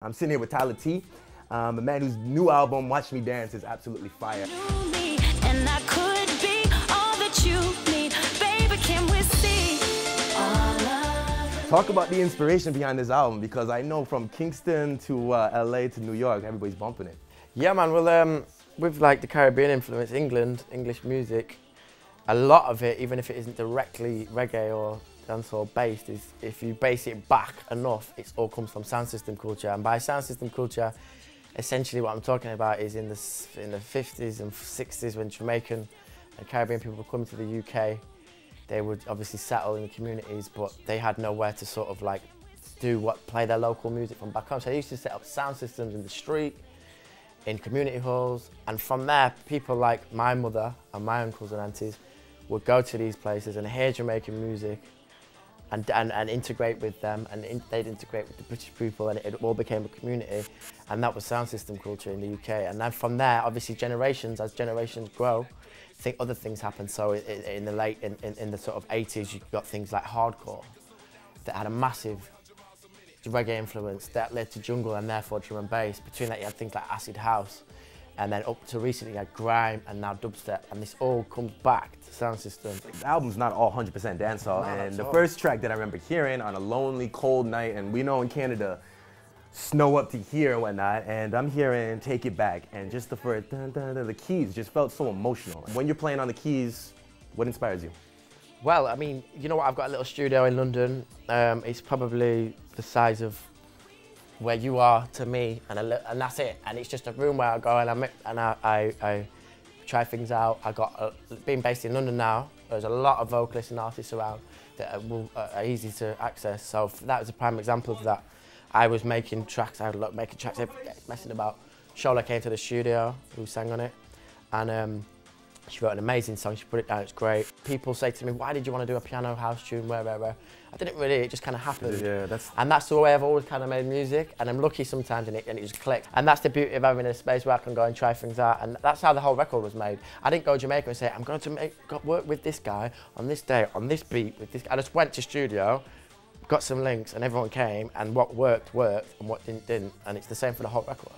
I'm sitting here with Toddla T, a man whose new album, Watch Me Dance, is absolutely fire. Talk about the inspiration behind this album, because I know from Kingston to LA to New York, everybody's bumping it. Yeah, man. Well, with like the Caribbean influence, English music, a lot of it, even if it isn't directly reggae or dancehall based, is if you base it back enough, it all comes from sound system culture. And by sound system culture, essentially what I'm talking about is in the 50s and 60s, when Jamaican and Caribbean people were coming to the UK, they would obviously settle in the communities, but they had nowhere to sort of like play their local music from back home. So they used to set up sound systems in the street, in community halls, and from there, people like my mother and my uncles and aunties would go to these places and hear Jamaican music and integrate with them, and they'd integrate with the British people, and it all became a community, and that was sound system culture in the UK. And then from there, obviously as generations grow, I think other things happen. So in the sort of 80s, you got things like hardcore that had a massive reggae influence that led to jungle and therefore drum and bass. Between that, you had things like acid house, and then up to recently, you had grime and now dubstep, and this all comes back to sound system. The album's not all 100% dancehall, and the first track that I remember hearing on a lonely, cold night, and we know in Canada, snow up to here and whatnot, and I'm hearing Take It Back, and just the first dun, dun, dun, the keys just felt so emotional. When you're playing on the keys, what inspires you? Well, I mean, you know what, I've got a little studio in London. It's probably the size of where you are to me, and that's it. And it's just a room where I go and I try things out. Being based in London now, there's a lot of vocalists and artists around that are easy to access. So that was a prime example of that. I was making tracks, making tracks, messing about. Shola came to the studio, who sang on it, and she wrote an amazing song. She put it down, it's great. People say to me, why did you want to do a piano house tune, where? I didn't really, it just kind of happened. Yeah, and that's the way I've always kind of made music, and I'm lucky sometimes and it just clicks. And that's the beauty of having a space where I can go and try things out, and that's how the whole record was made. I didn't go to Jamaica and say, I'm going to work with this guy on this day, on this beat, with this guy. I just went to studio, got some links, and everyone came, and what worked, and what didn't. And it's the same for the whole record.